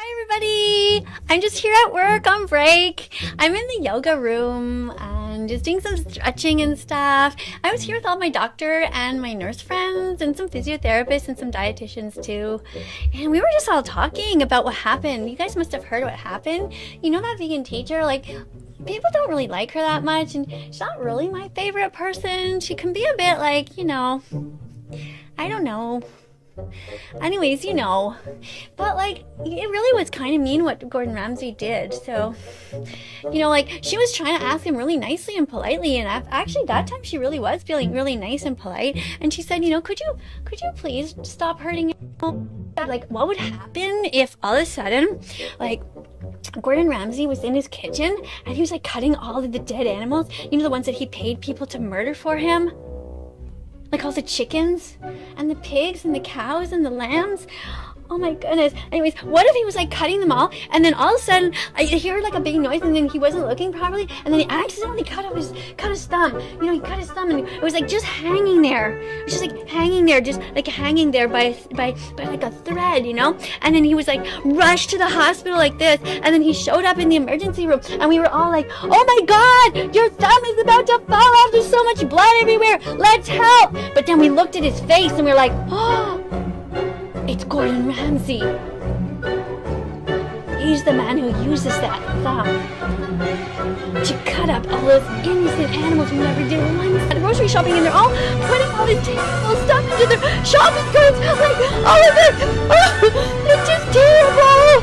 Hi everybody! I'm just here at work on break. I'm in the yoga room and just doing some stretching and stuff. I was here with all my doctor and my nurse friends and some physiotherapists and some dietitians too. And we were just all talking about what happened. You guys must have heard what happened. You know that vegan teacher, people don't really like her that much and she's not really my favorite person. She can be a bit I don't know. Anyways, but it really was kind of mean what Gordon Ramsay did. So, she was trying to ask him really nicely and politely, and actually that time she really was feeling really nice and polite. And she said, could you please stop hurting him? What would happen if all of a sudden, Gordon Ramsay was in his kitchen and he was cutting all of the dead animals, the ones that he paid people to murder for him? All the chickens and the pigs and the cows and the lambs. Oh my goodness. Anyways, what if he was cutting them all and then all of a sudden I heard a big noise and then he wasn't looking properly and then he accidentally cut his thumb. He cut his thumb and it was just hanging there. It was just hanging there, hanging there by a thread, And then he was rushed to the hospital like this, and then he showed up in the emergency room and we were all oh my God, your thumb is about to fall off. There's so much blood everywhere. Let's help. But then we looked at his face and we were oh, it's Gordon Ramsay. He's the man who uses that thumb to cut up all those innocent animals who never did once at grocery shopping, and they're all putting all this terrible stuff into their shopping carts, all of it. Oh, it's just terrible.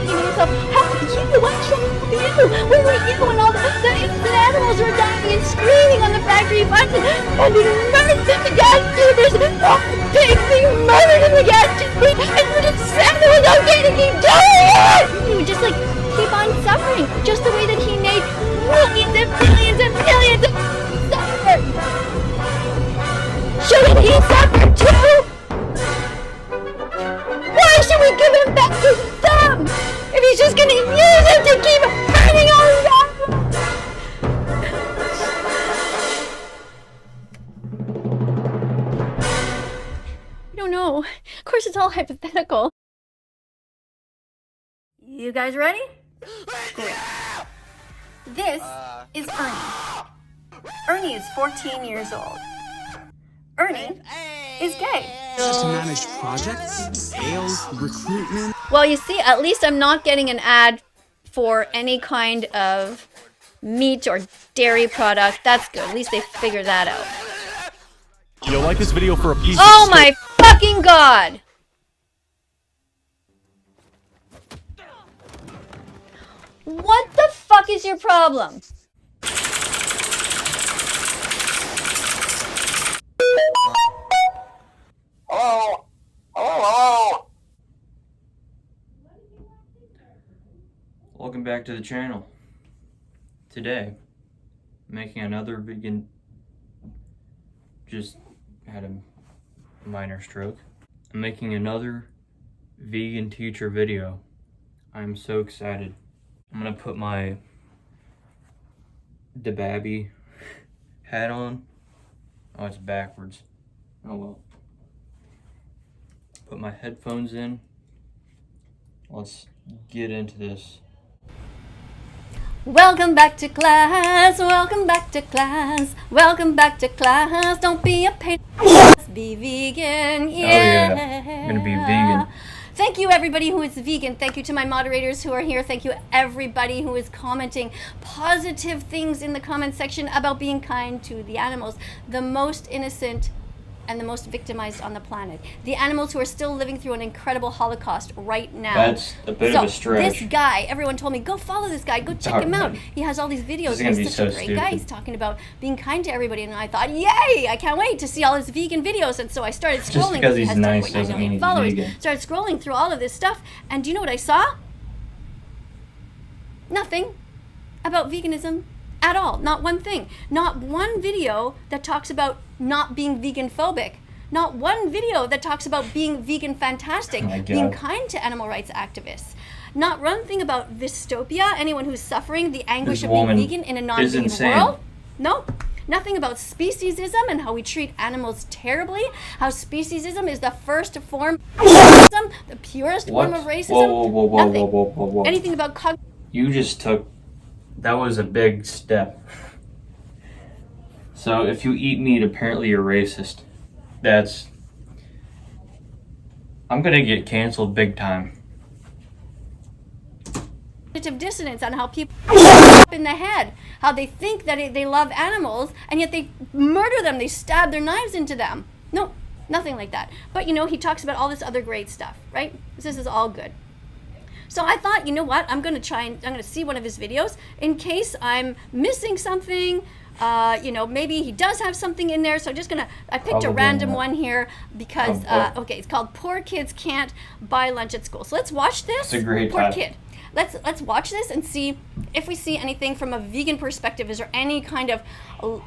What should I do? Where were you when all the innocent animals were dying and screaming on the factory fronts and being murdered in the gas tubers? Oh, pigs being murdered in the gas tubers, and you just said it was okay to keep doing it. You would just keep on suffering, just the way that he made millions and billions and billions of people suffer. Shouldn't he suffer too? Why should we give him back his thumb if he's just gonna use it to keep hurting all his animals? I don't know. Of course, it's all hypothetical. You guys ready? Great. This is Ernie. Ernie is 14 years old. Ernie is gay. To manage projects, sales, recruitment. Well, you see, at least I'm not getting an ad for any kind of meat or dairy product. That's good. At least they figured that out. You'll like this video for a piece Oh my fucking God! What the fuck is your problem? Hello? Hello? Welcome back to the channel. Today, making another vegan. Just had a minor stroke. I'm making another vegan teacher video. I'm so excited. I'm gonna put my DeBabby hat on. Oh, it's backwards. Oh well. Put my headphones in. Let's get into this. Welcome back to class, welcome back to class, welcome back to class. Don't be a pain. Be vegan, yeah. Oh yeah, I'm gonna be vegan. Thank you everybody who is vegan. Thank you to my moderators who are here. Thank you everybody who is commenting positive things in the comment section about being kind to the animals, the most innocent and the most victimized on the planet. The animals who are still living through an incredible Holocaust right now. That's a bit of a stretch. This guy, everyone told me, go follow this guy, go check him out. He has all these videos. He's such a great guy. He's talking about being kind to everybody, and I thought, yay, I can't wait to see all his vegan videos. And so I started scrolling. Just because he's nice doesn't mean he's vegan. Started scrolling through all of this stuff, and do you know what I saw? Nothing about veganism at all. Not one thing. Not one video that talks about not being vegan phobic. Not one video that talks about being vegan fantastic, being kind to animal rights activists. Not one thing about dystopia, anyone who's suffering the anguish of being vegan in a non-vegan world. No, Nothing about speciesism and how we treat animals terribly. How speciesism is the first form of racism, the purest What? form of racism. Whoa. Anything about You just took, that was a big step. So if you eat meat, apparently you're racist. I'm gonna get canceled big time. cognitive dissonance on how people up in the head, how they think that they love animals and yet they murder them, they stab their knives into them. No, nothing like that. But he talks about all this other great stuff, right? This is all good. So I thought, you know what, I'm going to see one of his videos in case I'm missing something. Maybe he does have something in there. So I picked a random one here because, it's called Poor Kids Can't Buy Lunch at School. So let's watch this. It's a great Poor title. Kid. Let's watch this and see if we see anything from a vegan perspective. Is there any kind of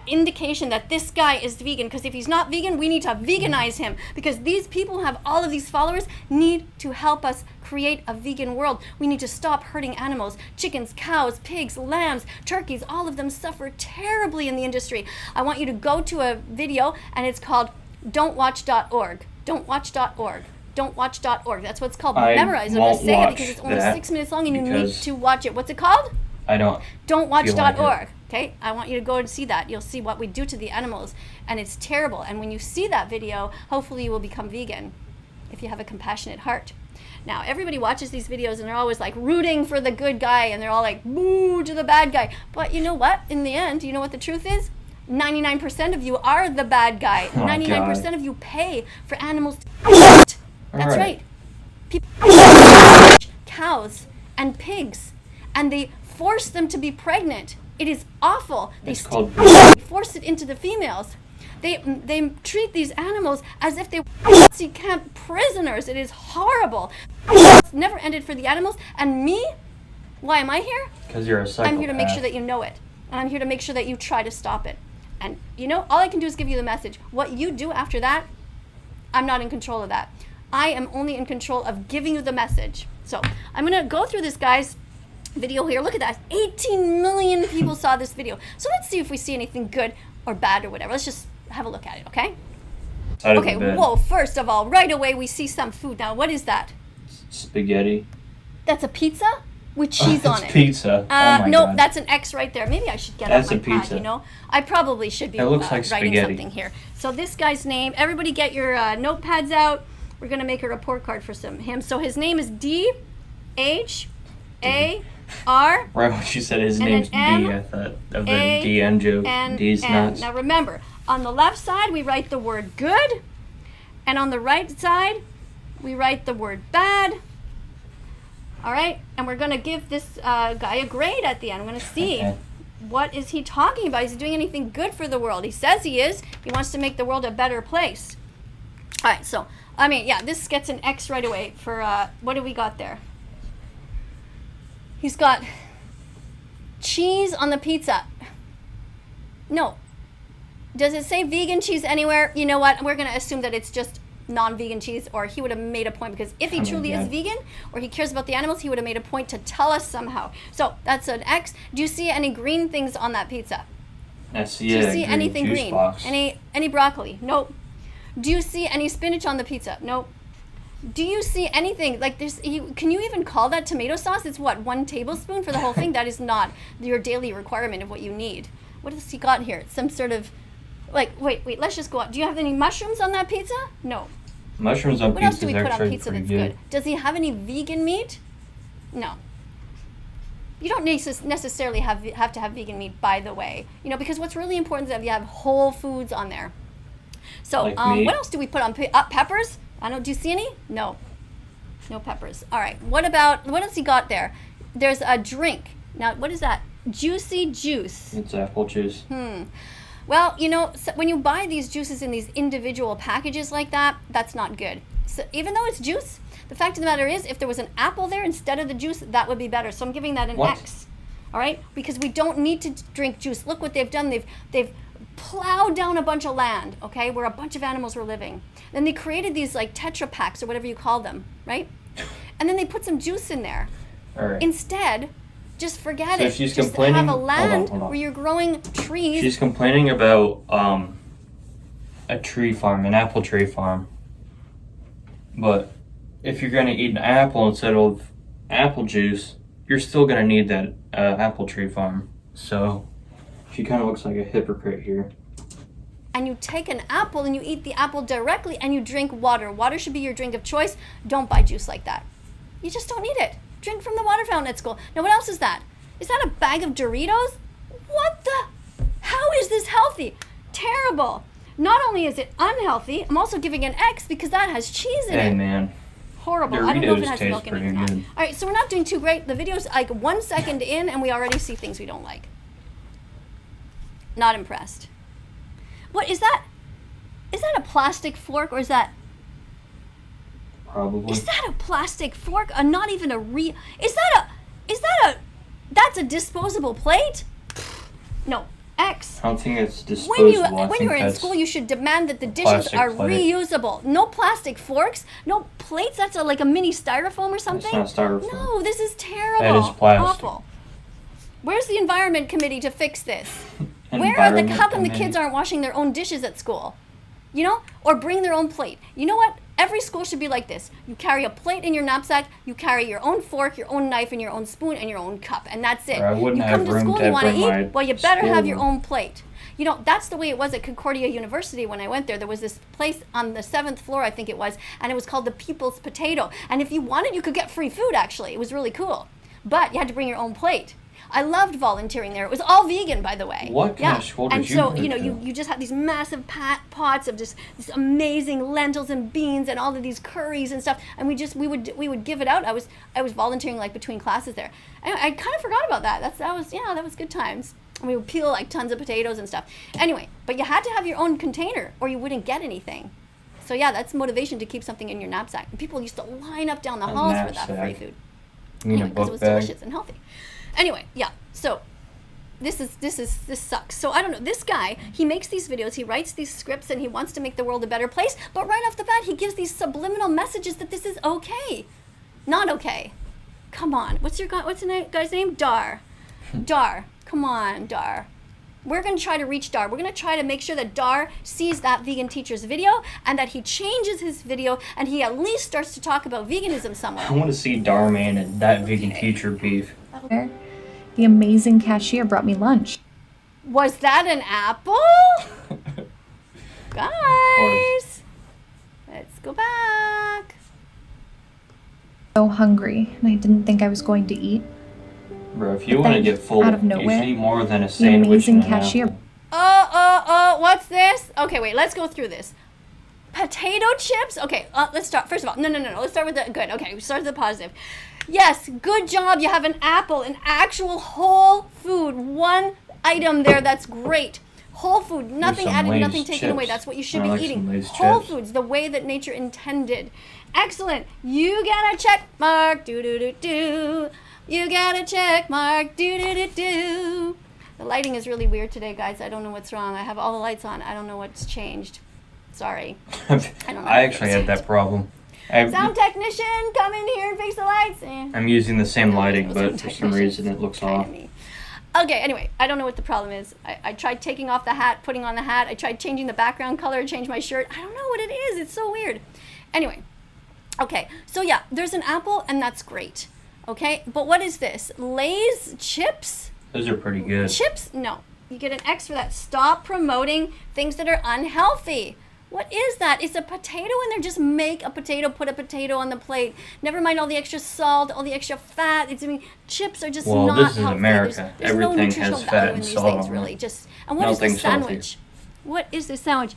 indication that this guy is vegan? Because if he's not vegan, we need to veganize him, because these people who have all of these followers need to help us create a vegan world. We need to stop hurting animals. Chickens, cows, pigs, lambs, turkeys, all of them suffer terribly in the industry. I want you to go to a video, and it's called don'twatch.org. Don'twatch.org. Don'twatch.org. That's what it's called. Memorize it. I'm going to say it because it's only 6 minutes long and you need to watch it. What's it called? I don't. Don'twatch.org. Okay? I want you to go and see that. You'll see what we do to the animals, and it's terrible. And when you see that video, hopefully you will become vegan if you have a compassionate heart. Now, everybody watches these videos and they're always like rooting for the good guy, and they're all like boo to the bad guy. But you know what? In the end, you know what the truth is? 99% of you are the bad guy. 99% of you pay for animals to That's right. People cows and pigs, and they force them to be pregnant. It is awful. They force it into the females. They treat these animals as if they were Nazi camp prisoners. It is horrible. It's never ended for the animals. And me, why am I here? Because you're a psychopath. I'm here to make sure that you know it. And I'm here to make sure that you try to stop it. And all I can do is give you the message. What you do after that, I'm not in control of that. I am only in control of giving you the message. So I'm going to go through this guy's video here. Look at that. 18 million people saw this video. So let's see if we see anything good or bad or whatever. Let's just have a look at it, okay? Okay, whoa, first of all, right away we see some food. Now, what is that? Spaghetti. That's a pizza with cheese on it. It's pizza. No, God. that's an X right there. Maybe I should get That's out my a pizza. pad, I probably should be It looks like writing spaghetti. something here. So this guy's name, everybody get your notepads out. We're going to make a report card for him. So his name is D-H-A-R. Right when she said his name's D, I thought of the DN joke. D's nuts. Now remember, on the left side we write the word good, and on the right side we write the word bad. All right, and we're going to give this guy a grade at the end. I'm going to see what is he talking about. Is he doing anything good for the world? He says he is. He wants to make the world a better place. All right, so this gets an X right away for, what do we got there? He's got cheese on the pizza. No. Does it say vegan cheese anywhere? You know what? We're going to assume that it's just non-vegan cheese, or he would have made a point, because if he truly is vegan or he cares about the animals, he would have made a point to tell us somehow. So that's an X. Do you see any green things on that pizza? I see Do you see anything green? Box. Any broccoli? Nope. Do you see any spinach on the pizza? Nope. Do you see anything like this? Can you even call that tomato sauce? It's what, 1 tablespoon for the whole thing? That is not your daily requirement of what you need. What has he got here? Some sort of, wait, let's just go on. Do you have any mushrooms on that pizza? No. Mushrooms on what pizza else do we put on pizza that's good? Does he have any vegan meat? No. You don't necessarily have to have vegan meat, by the way. Because what's really important is that you have whole foods on there. So, what else do we put on peppers? Do you see any? No peppers. All right. What else he got there? There's a drink. Now, what is that? Juicy juice. It's apple juice. Well, so when you buy these juices in these individual packages like that, that's not good. So even though it's juice, the fact of the matter is, if there was an apple there instead of the juice, that would be better. So I'm giving that an X. All right? Because we don't need to drink juice. Look what they've done. They've plowed down a bunch of land, okay, where a bunch of animals were living. Then they created these like Tetra Paks or whatever you call them, right? And then they put some juice in there. All right. Instead, Just forget So it. she's Just complaining- have a hold on, land hold on. where you're growing trees. She's complaining about a tree farm, an apple tree farm. But if you're gonna eat an apple instead of apple juice, you're still gonna need that apple tree farm. So she kind of looks like a hypocrite here. And you take an apple and you eat the apple directly and you drink water. Water should be your drink of choice. Don't buy juice like that. You just don't need it. Drink from the water fountain at school. Now, what else is that? Is that a bag of Doritos? What the? How is this healthy? Terrible. Not only is it unhealthy, I'm also giving an X because that has cheese in Hey it. man, Horrible. I don't know if it Doritos has taste milk in it or pretty not. good. All right, so we're not doing too great. The video's like 1 second in and we already see things we don't like. Not impressed. What is that? Is that a plastic fork or is that probably. a plastic fork? Not even a is that a that's a disposable plate? No. X. I don't think it's disposable. When you're in school, you should demand that the dishes plastic are plate. reusable. No plastic forks, no plates. That's like a mini styrofoam or something. It's not styrofoam. No, this is terrible. That is plastic. Awful. Where's the environment committee to fix this? How come Environment the kids committee. aren't washing their own dishes at school? You know, or bring their own plate. You know what? Every school should be like this. You carry a plate in your knapsack, you carry your own fork, your own knife, and your own spoon, and your own cup, and that's it. Or I wouldn't you have come to room school to and you want to bring my eat, well, you better have your spoon. own plate. You know, that's the way it was at Concordia University when I went there. There was this place on the 7th floor, I think it was, and it was called the People's Potato. And if you wanted, you could get free food, actually. It was really cool. But you had to bring your own plate. I loved volunteering there. It was all vegan, by the way. What kind of school did and you so, go you know, to? you just had these massive pots of just this amazing lentils and beans and all of these curries and stuff. And we would give it out. I was volunteering like between classes there. And I kind of forgot about that. That was good times. And we would peel like tons of potatoes and stuff. Anyway, but you had to have your own container or you wouldn't get anything. So yeah, that's motivation to keep something in your knapsack. And people used to line up down the halls for that free knapsack. food. You mean a Because it book was bag? delicious and healthy. Anyway, yeah. So this sucks. So I don't know. This guy, he makes these videos, he writes these scripts, and he wants to make the world a better place. But right off the bat, he gives these subliminal messages that this is okay, not okay. Come on. What's the guy's name? Dar. Dar. Come on, Dar. We're going to try to reach Dar. We're going to try to make sure that Dar sees that vegan teacher's video and that he changes his video and he at least starts to talk about veganism somewhere. I want to see Darman and that vegan teacher beef. The amazing cashier brought me lunch. Was that an apple? Guys, let's go back. So hungry, and I didn't think I was going to eat. Bro, if you But want to then, get full, out of you nowhere, should eat more than a The sandwich amazing and an cashier. apple. What's this? Okay, wait, let's go through this. Potato chips? Okay, let's start. First of all, no. Let's start with the good. Okay, we start with the positive. Yes, good job. You have an apple, an actual whole food, one item there. That's great. Whole food, nothing some added, Lay's nothing taken away. chips. That's what you should I be like eating. some Lay's Whole chips. foods, the way that nature intended. Excellent. You get a check mark. Do do do do. You get a check mark. Do do do do. The lighting is really weird today, guys. I don't know what's wrong. I have all the lights on. I don't know what's changed. Sorry. I don't know. I actually had that problem. Sound technician, come in here and fix the lights. I'm using the same lighting, Sound but for some technician. reason it looks Kinda off. me. Okay, anyway, I don't know what the problem is. I tried taking off the hat, putting on the hat. I tried changing the background color, change my shirt. I don't know what it is. It's so weird. Anyway, okay, so yeah, there's an apple, and that's great. Okay, but what is this? Lay's chips? Those are pretty good. Chips? No. You get an X for that. Stop promoting things that are unhealthy. What is that? It's a potato in there. Just make a potato, put a potato on the plate. Never mind all the extra salt, all the extra fat. Chips are just Well, not this is healthy. America. There's no Everything nutritional has fat value and in these salt things, on it. really. And what is this Nothing's healthy. sandwich? What is this sandwich?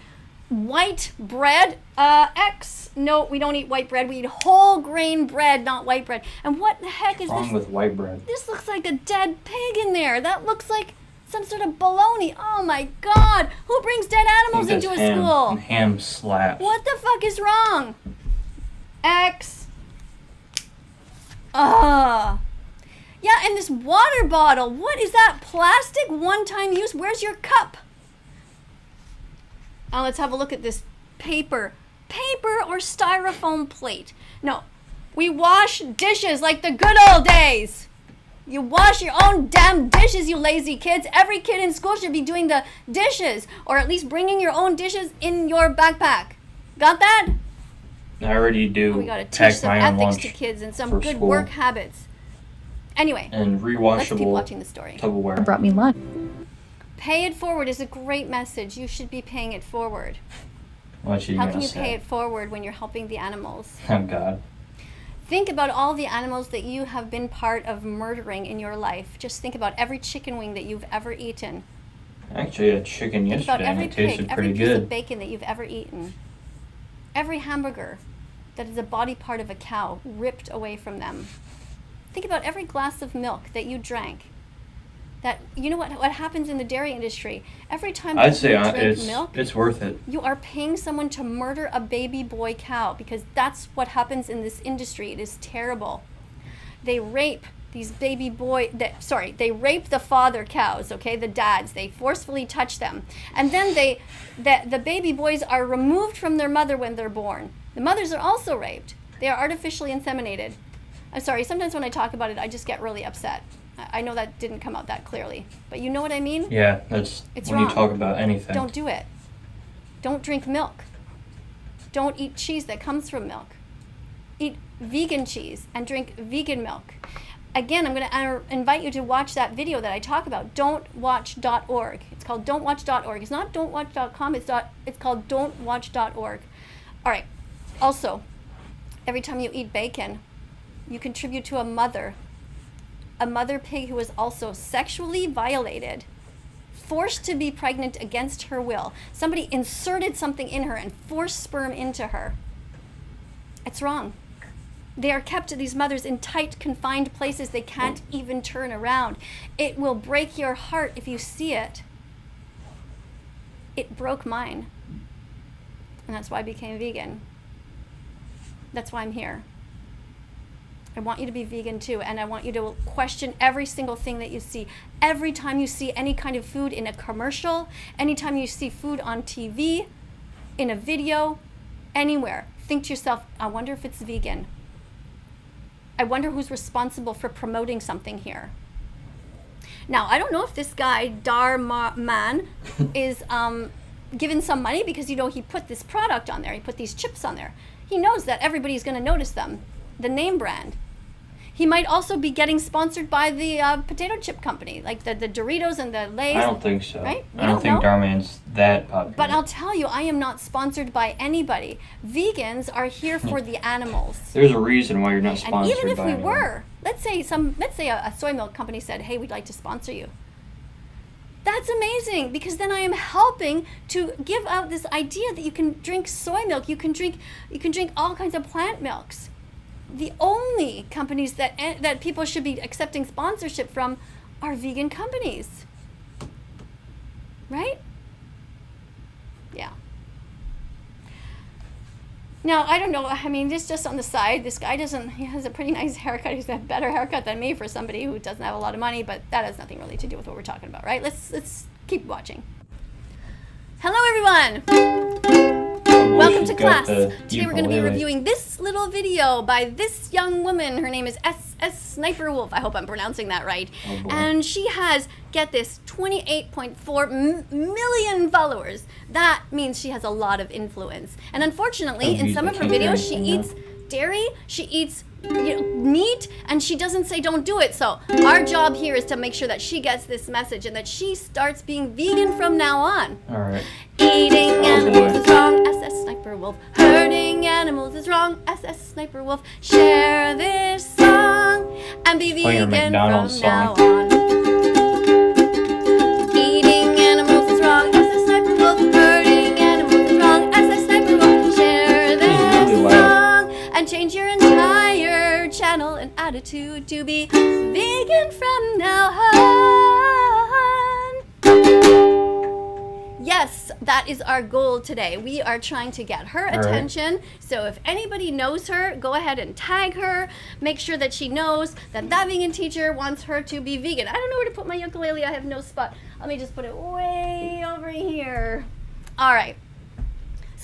White bread? X. No, we don't eat white bread. We eat whole grain bread, not white bread. And what the heck is What's wrong this? with white bread? This looks like a dead pig in there. That looks like some sort of bologna. Oh my God. Who brings dead animals I think into a that's ham. school? And ham slaps. What the fuck is wrong? X. Yeah, and this water bottle. What is that? Plastic? One-time use? Where's your cup? Now let's have a look at this paper. Paper or styrofoam plate? No. We wash dishes like the good old days. You wash your own damn dishes, you lazy kids. Every kid in school should be doing the dishes, or at least bringing your own dishes in your backpack. Got that? I already do. We gotta teach pack some my own ethics lunch to kids and some for good school. work habits. Anyway, and let's keep rewashable watching the story. Tupperware. brought me lunch. Pay it forward is a great message. You should be paying it forward. What you How gonna can you say? pay it forward when you're helping the animals? Oh God. Think about all the animals that you have been part of murdering in your life. Just think about every chicken wing that you've ever eaten. Actually, a chicken Think about yesterday and every it tasted pig, every pretty piece of good. bacon that you've ever eaten. Every hamburger that is a body part of a cow ripped away from them. Think about every glass of milk that you drank. That, you know what happens in the dairy industry? Every time I'd that say you drink it's milk, it's worth it. you are paying someone to murder a baby boy cow, because that's what happens in this industry. It is terrible. They rape these baby boy, they rape the father cows, okay, the dads. They forcefully touch them. And then the baby boys are removed from their mother when they're born. The mothers are also raped. They are artificially inseminated. I'm sorry, sometimes when I talk about it, I just get really upset. I know that didn't come out that clearly, but you know what I mean? Yeah, that's It's when wrong. you talk about anything. Don't do it. Don't drink milk. Don't eat cheese that comes from milk. Eat vegan cheese and drink vegan milk. Again, I'm going to invite you to watch that video that I talk about, don'twatch.org. It's called don'twatch.org. It's not don'twatch.com, it's called don'twatch.org. All right. Also, every time you eat bacon, you contribute to a mother pig who was also sexually violated, forced to be pregnant against her will. Somebody inserted something in her and forced sperm into her. It's wrong. They are kept, these mothers, in tight, confined places. They can't even turn around. It will break your heart if you see it. It broke mine. And that's why I became vegan. That's why I'm here. I want you to be vegan too, and I want you to question every single thing that you see. Every time you see any kind of food in a commercial, anytime you see food on TV, in a video, anywhere, think to yourself, I wonder if it's vegan. I wonder who's responsible for promoting something here. Now, I don't know if this guy, Darman, is given some money because, you know, he put this product on there. He put these chips on there. He knows that everybody's going to notice them, the name brand. He might also be getting sponsored by the potato chip company, like the Doritos and the Lay's. I don't think so. Right? I don't think know? Darman's that popular. But I'll tell you, I am not sponsored by anybody. Vegans are here for the animals. There's a reason why you're not And sponsored even if by we anyone. were, let's say a soy milk company said, "Hey, we'd like to sponsor you." That's amazing, because then I am helping to give out this idea that you can drink soy milk, you can drink all kinds of plant milks. The only companies that people should be accepting sponsorship from are vegan companies. Right? Yeah. Now, I don't know, I mean, this just on the side, this guy he has a pretty nice haircut. He's got a better haircut than me for somebody who doesn't have a lot of money, but that has nothing really to do with what we're talking about, right? Let's keep watching. Hello, everyone. Oh, Welcome she's to got class. the Today we're going to be ukulele. reviewing this little video by this young woman. Her name is SS Sniper Wolf. I hope I'm pronouncing that right. Oh, boy. And she has, get this, 28.4 million followers. That means she has a lot of influence. And unfortunately, in some of her videos, she eats dairy, she eats meat, and she doesn't say don't do it. So our job here is to make sure that she gets this message and that she starts being vegan from now on. All right. Eating animals boy. is wrong, SS Sniper Wolf. Hurting animals is wrong, SS Sniper Wolf. Share this song and be Play your vegan McDonald's from now song. on. Eating animals is wrong, SS Sniper Wolf. Hurting animals is wrong, SS Sniper Wolf. Share this really loud. song and change your entire channel and attitude to be vegan from now on. Yes, that is our goal today. We are trying to get her right. attention. So if anybody knows her, go ahead and tag her. Make sure that she knows that that vegan teacher wants her to be vegan. I don't know where to put my ukulele. I have no spot. Let me just put it way over here. All right.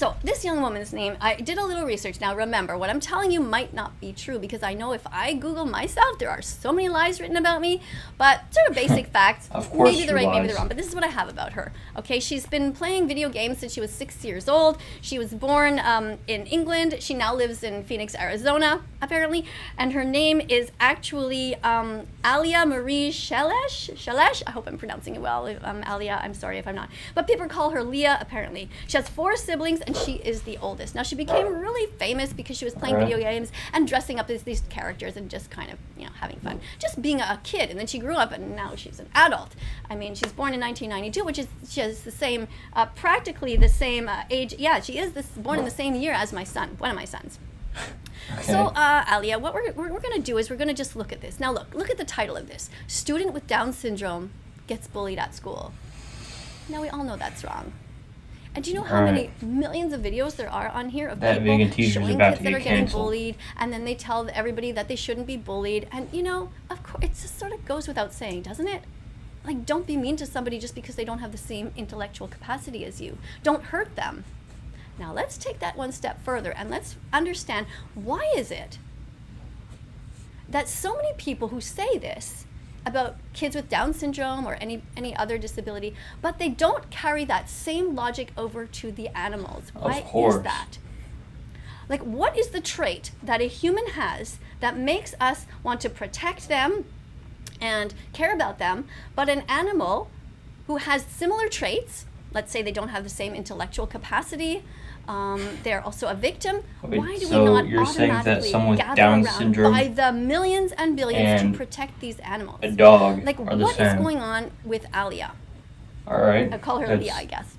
So this young woman's name, I did a little research. Now remember, what I'm telling you might not be true because I know if I Google myself, there are so many lies written about me. But sort of basic facts, Of course maybe they're she right, maybe lies. they're wrong. But this is what I have about her. Okay, she's been playing video games since she was 6 years old. She was born in England. She now lives in Phoenix, Arizona, apparently. And her name is actually Alia Marie Shalesh. I hope I'm pronouncing it well. Alia, I'm sorry if I'm not. But people call her Leah, apparently. She has 4 siblings, and she is the oldest. Now, she became really famous because she was playing video games and dressing up as these characters and just kind of, having fun. Just being a kid. And then she grew up, and now she's an adult. I mean, she's born in 1992, which is she has the same, practically the same age. Yeah, she is born in the same year as my son, one of my sons. Okay. So, Alia, what we're going to do is we're going to just look at this. Now, look at the title of this. Student with Down syndrome gets bullied at school. Now, we all know that's wrong. And do you know how many millions of videos there are on here of That people vegan teacher's showing about kids to that get are getting canceled. bullied, and then they tell everybody that they shouldn't be bullied. And, of course, it just sort of goes without saying, doesn't it? Like, don't be mean to somebody just because they don't have the same intellectual capacity as you. Don't hurt them. Now, let's take that one step further and let's understand, why is it that so many people who say this about kids with Down syndrome or any other disability, but they don't carry that same logic over to the animals? Why course. is that? Like, what is the trait that a human has that makes us want to protect them and care about them, but an animal who has similar traits, let's say they don't have the same intellectual capacity, they're also a victim. Wait, Why do so we not you're saying that automatically someone with gather Down around syndrome by the millions and billions and to protect these animals? a dog Like, are the what is same? going on with Alia? All right. I call her That's- Leah, I guess.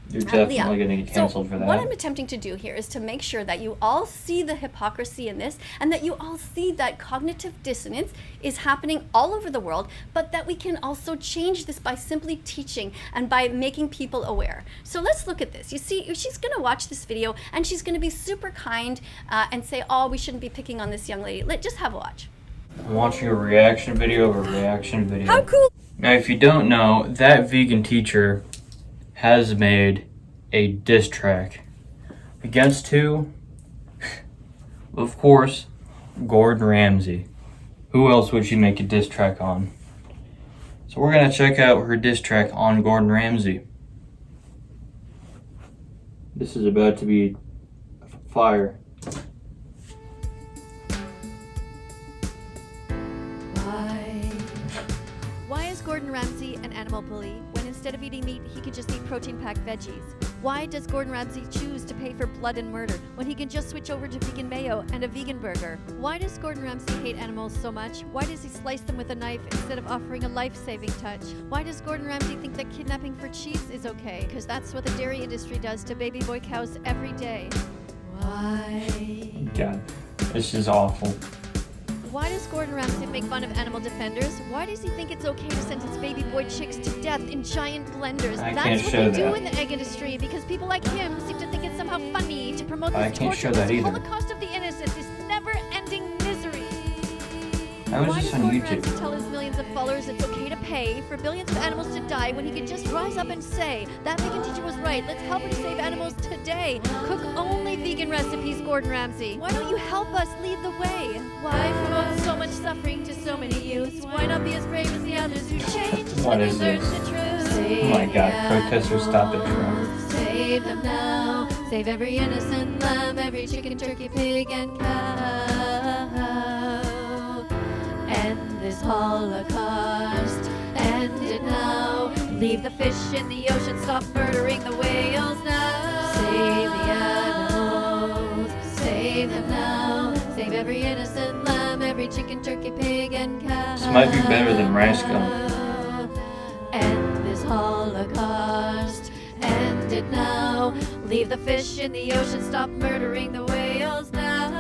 You're definitely Leah. going to get canceled so for that. what I'm attempting to do here is to make sure that you all see the hypocrisy in this, and that you all see that cognitive dissonance is happening all over the world, but that we can also change this by simply teaching and by making people aware. So let's look at this. You see, she's going to watch this video, and she's going to be super kind and say, oh, we shouldn't be picking on this young lady. Just have a watch. I'm watching a reaction video of a reaction video. How cool! Now, if you don't know, that vegan teacher has made a diss track against who? Of course, Gordon Ramsay. Who else would she make a diss track on? So we're going to check out her diss track on Gordon Ramsay. This is about to be fire. Why is Gordon Ramsay an animal bully when instead of eating meat, he could just eat protein-packed veggies? Why does Gordon Ramsay choose to pay for blood and murder when he can just switch over to vegan mayo and a vegan burger? Why does Gordon Ramsay hate animals so much? Why does he slice them with a knife instead of offering a life-saving touch? Why does Gordon Ramsay think that kidnapping for cheese is okay? Because that's what the dairy industry does to baby boy cows every day. Why? God, this is awful. Why does Gordon Ramsay make fun of animal defenders? Why does he think it's okay to sentence baby boy chicks to death in giant blenders? I That's can't what show they do that. in the egg industry because people like him seem to think it's somehow funny to promote I this can't torture, show that this either. Holocaust of the innocent, this never-ending misery. How Why is does this on Gordon YouTube? Ramsay tell his millions of followers it's okay to pay for billions of animals to die when he could just rise up and say, that vegan teacher was right, let's help her to save animals today. Cook only vegan recipes, Gordon Ramsay. Why don't you help us lead the way? Why promote so much suffering to so many youths? Why not be as brave as the others who change What when they is learn this? the truth? Oh my God, protesters, stop it, Trump. Save them now. Save every innocent lamb, every chicken, turkey, pig, and cow. End this Holocaust. End it now. Leave the fish in the ocean. Stop murdering the whales now. Save the animals. Save them now. Save every innocent lamb, every chicken, turkey, pig, and cow. This might be better than rice gum. End this Holocaust. End it now. Leave the fish in the ocean. Stop murdering the whales now.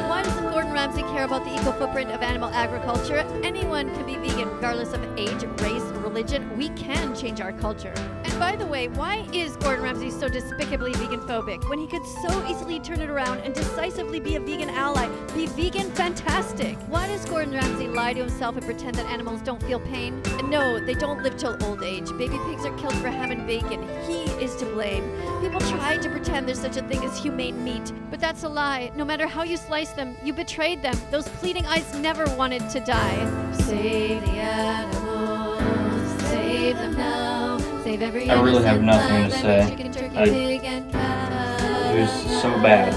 Why doesn't Gordon Ramsay care care about the eco footprint of animal agriculture, anyone can be vegan regardless of age, race, religion. We can change our culture. And by the way, why is Gordon Ramsay so despicably vegan phobic when he could so easily turn it around and decisively be a vegan ally? Be vegan fantastic. Why does Gordon Ramsay lie to himself and pretend that animals don't feel pain? And no, they don't live till old age. Baby pigs are killed for ham and bacon. He is to blame. People try to pretend there's such a thing as humane meat, but that's a lie. No matter how you slice them, you betrayed them. Those pleading eyes never wanted to die. Save the animals, save them now. Save every I really have innocent nothing lamb, to every say. chicken, turkey, I- pig, and cow. It was so bad.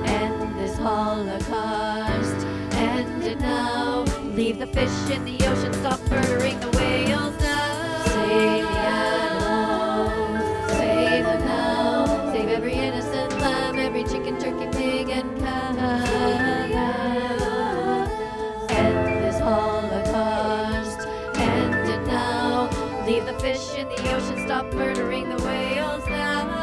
End this Holocaust. End it now. Leave the fish in the ocean. Stop murdering the whales now. Save the animals. Save them now. Save every innocent lamb, every chicken, turkey, pig, and cow. End this Holocaust. End it now. Leave the fish in the ocean. Stop murdering the whales now.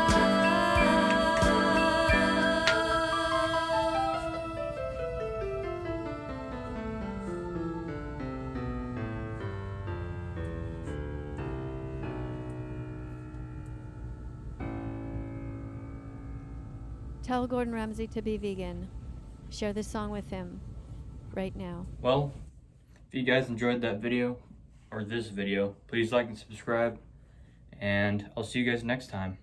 Tell Gordon Ramsay to be vegan. Share this song with him right now. Well, if you guys enjoyed that video, or this video, please like and subscribe, and I'll see you guys next time.